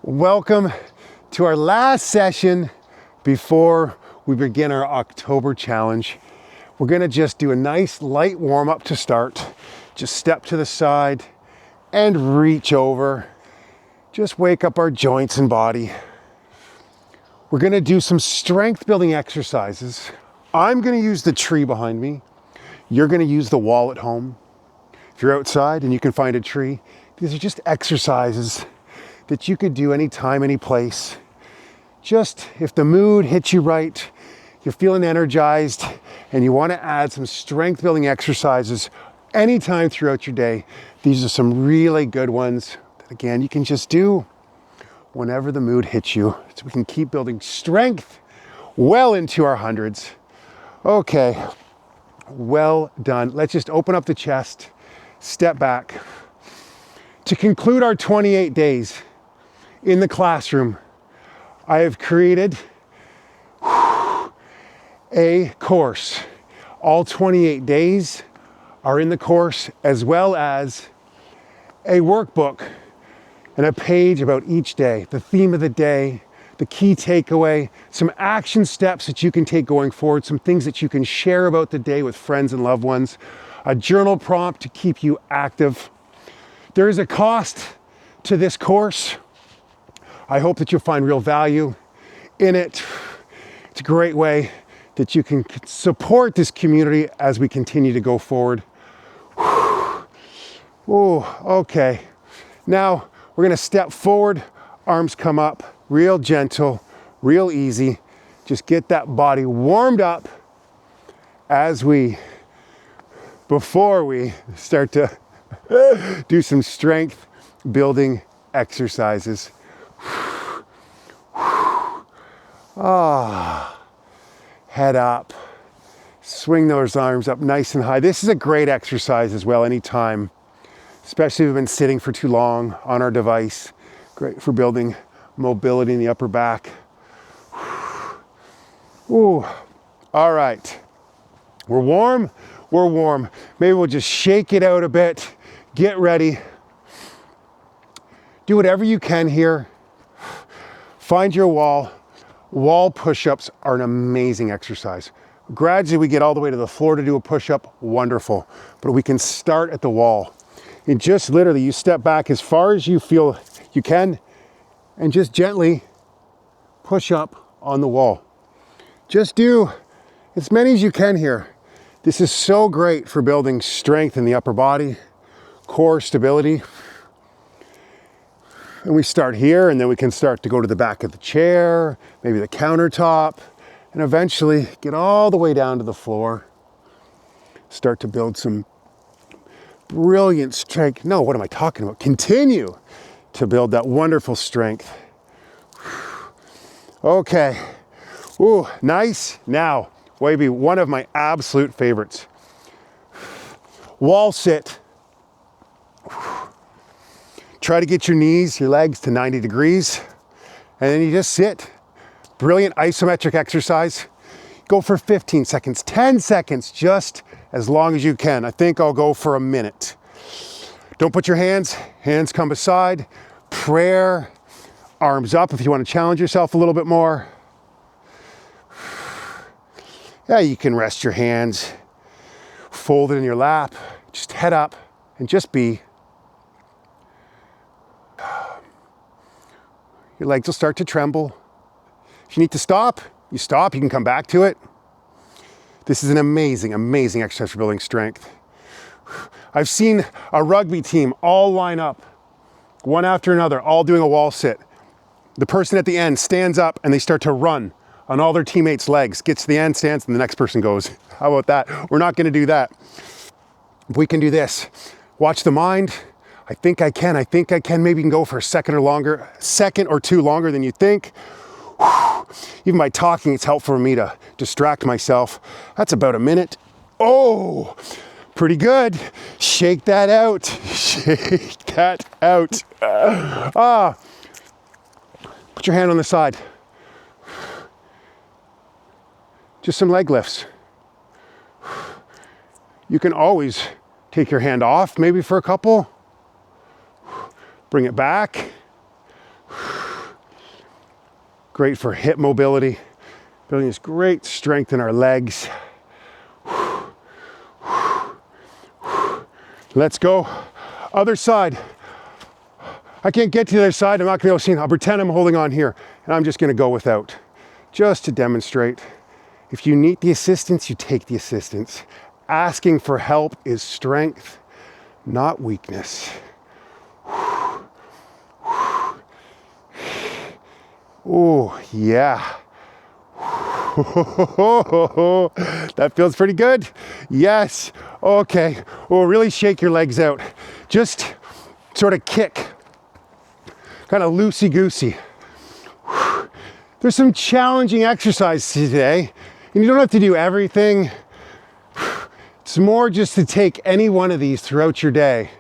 Welcome to our last session before we begin our October challenge. We're gonna just do a nice light warm up to start. Just step to the side and reach over. Just wake up our joints and body. We're gonna do some strength building exercises. I'm gonna use the tree behind me. You're gonna use the wall at home. If you're outside and you can find a tree, these are just exercises that you could do anytime, any place. Just if the mood hits you right, you're feeling energized, and you want to add some strength building exercises anytime throughout your day, these are some really good ones that, again, you can just do whenever the mood hits you, so we can keep building strength well into our hundreds. Okay, well done. Let's just open up the chest, step back. To conclude our 28 days in the classroom, I have created a course. All 28 days are in the course, as well as a workbook and a page about each day, the theme of the day, the key takeaway, some action steps that you can take going forward, some things that you can share about the day with friends and loved ones, a journal prompt to keep you active. There is a cost to this course. I hope that you'll find real value in it. It's a great way that you can support this community as we continue to go forward. Oh, okay. Now we're gonna step forward, arms come up, real gentle, real easy. Just get that body warmed up before we start to do some strength building exercises. Head up, swing those arms up nice and high. This is a great exercise as well, anytime, especially if we've been sitting for too long on our device. Great for building mobility in the upper back. Ooh, all right. We're warm. Maybe we'll just shake it out a bit. Get ready. Do whatever you can here. Find your wall. Wall push-ups are an amazing exercise. Gradually, we get all the way to the floor to do a push-up, wonderful. But we can start at the wall. And just literally, you step back as far as you feel you can, and just gently push up on the wall. Just do as many as you can here. This is so great for building strength in the upper body, core stability. And we start here, and then we can start to go to the back of the chair, maybe the countertop, and eventually get all the way down to the floor. Start to build some brilliant strength. No, what am I talking about? Continue to build that wonderful strength. Okay. Ooh, nice. Now, maybe one of my absolute favorites. Wall sit. Try to get your knees, your legs to 90 degrees, and then you just sit. Brilliant isometric exercise. Go for 15 seconds, 10 seconds, just as long as you can. I think I'll go for a minute. Don't put your hands come beside. Prayer, arms up if you want to challenge yourself a little bit more. Yeah, you can rest your hands folded in your lap. Just head up and just be. Your legs will start to tremble. If you need to stop, you stop. You can come back to it. This is an amazing, amazing exercise for building strength. I've seen a rugby team all line up, one after another, all doing a wall sit. The person at the end stands up and they start to run on all their teammates' legs. Gets to the end, stands, and the next person goes. How about that? We're not going to do that. We can do this. Watch the mind. I think I can. Maybe you can go for a second or two longer than you think. Even by talking, it's helpful for me to distract myself. That's about a minute. Oh, pretty good. Shake that out. Shake that out. Put your hand on the side. Just some leg lifts. You can always take your hand off, maybe for a couple. Bring it back. great for hip mobility, building this great strength in our legs. Let's go. Other side. I can't get to the other side. I'm not gonna be able to see. I'll pretend I'm holding on here and I'm just gonna go without, just to demonstrate. If you need the assistance, you take the assistance. Asking for help is strength, not weakness. Oh, yeah. That feels pretty good. Yes. Okay. Oh, really shake your legs out. Just sort of kick. Kind of loosey-goosey. There's some challenging exercises today, and you don't have to do everything. It's more just to take any one of these throughout your day,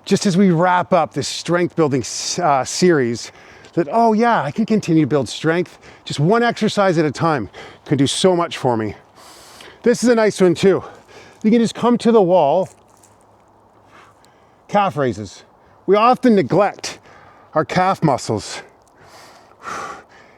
just as we wrap up this strength building series, that, oh yeah, I can continue to build strength. Just one exercise at a time can do so much for me. This is a nice one too. You can just come to the wall, calf raises. We often neglect our calf muscles.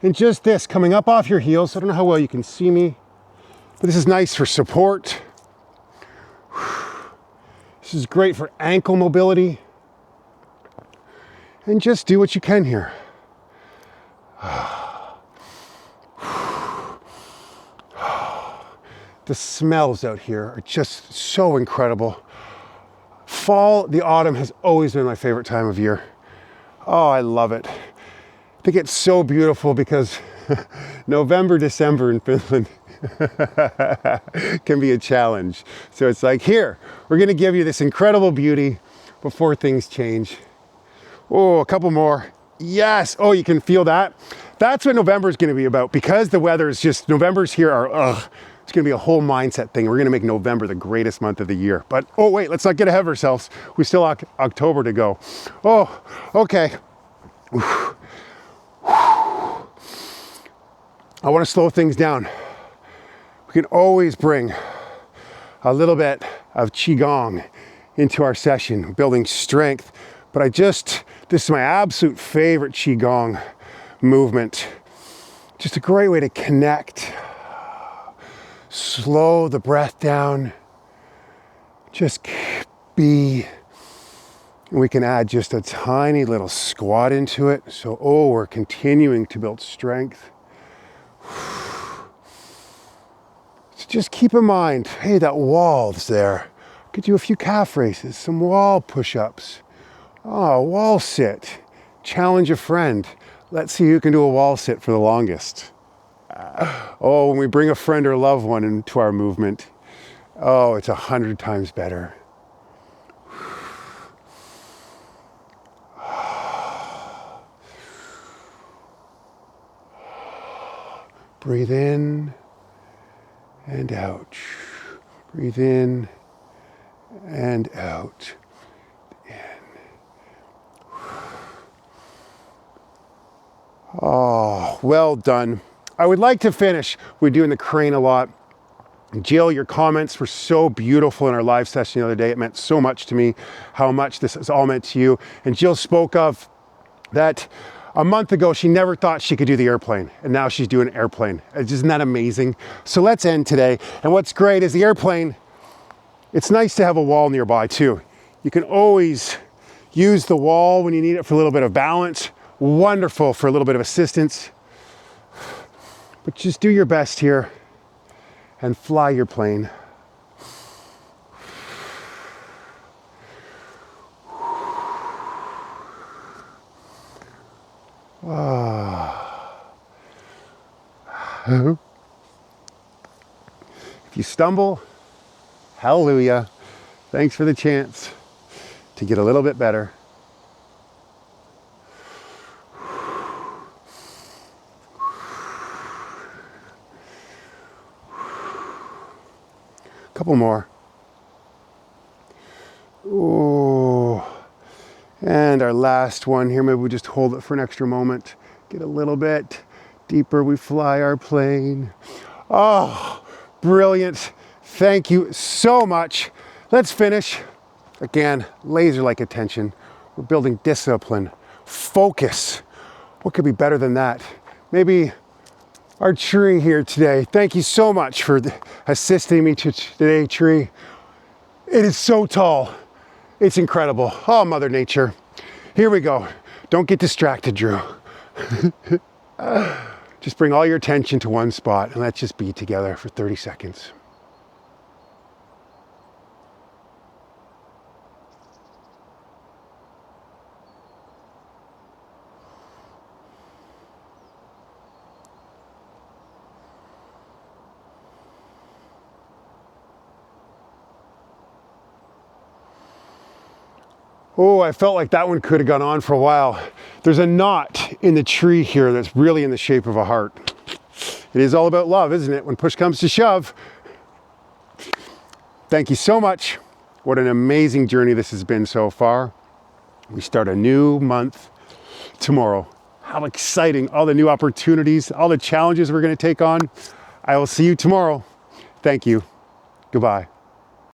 And just this, coming up off your heels. I don't know how well you can see me, but this is nice for support. This is great for ankle mobility. And just do what you can here. The smells out here are just so incredible. Fall, the autumn has always been my favorite time of year. Oh, I love it. I think it's so beautiful because November, December in Finland can be a challenge. So it's like, here, we're gonna give you this incredible beauty before things change. Oh, a couple more. Yes, oh, you can feel that. That's what November is gonna be about, because the weather is just, November's here are, it's gonna be a whole mindset thing. We're gonna make November the greatest month of the year. But, oh wait, let's not get ahead of ourselves. We still have October to go. Oh, okay. I wanna slow things down. We can always bring a little bit of Qigong into our session, building strength. But this is my absolute favorite Qigong movement. Just a great way to connect. Slow the breath down. Just be. And we can add just a tiny little squat into it. So, oh, we're continuing to build strength. So just keep in mind, hey, that wall's there. Could do a few calf raises, some wall push-ups. Oh, wall sit. Challenge a friend. Let's see who can do a wall sit for the longest. Oh, when we bring a friend or loved one into our movement, oh, it's 100 times better. Breathe in and out. Breathe in and out. Oh, well done. I would like to finish. We're doing the crane a lot. Jill, your comments were so beautiful in our live session the other day. It meant so much to me, how much this has all meant to you. And Jill spoke of that a month ago, she never thought she could do the airplane. And now she's doing an airplane. Isn't that amazing? So let's end today. And what's great is the airplane, it's nice to have a wall nearby too. You can always use the wall when you need it for a little bit of balance. Wonderful for a little bit of assistance. But just do your best here and fly your plane. If you stumble, hallelujah. Thanks for the chance to get a little bit better. Couple more. Ooh. And our last one here, maybe we just hold it for an extra moment. Get a little bit deeper. We fly our plane. Oh, brilliant. Thank you so much. Let's finish. Again, laser-like attention. We're building discipline, focus. What could be better than that? Maybe our tree here today. Thank you so much for assisting me today, tree. It is so tall. It's incredible. Oh, Mother Nature. Here we go. Don't get distracted, Drew. Just bring all your attention to one spot and let's just be together for 30 seconds. Oh, I felt like that one could have gone on for a while. There's a knot in the tree here that's really in the shape of a heart. It is all about love, isn't it? When push comes to shove. Thank you so much. What an amazing journey this has been so far. We start a new month tomorrow. How exciting, all the new opportunities, all the challenges we're going to take on. I will see you tomorrow. Thank you. Goodbye.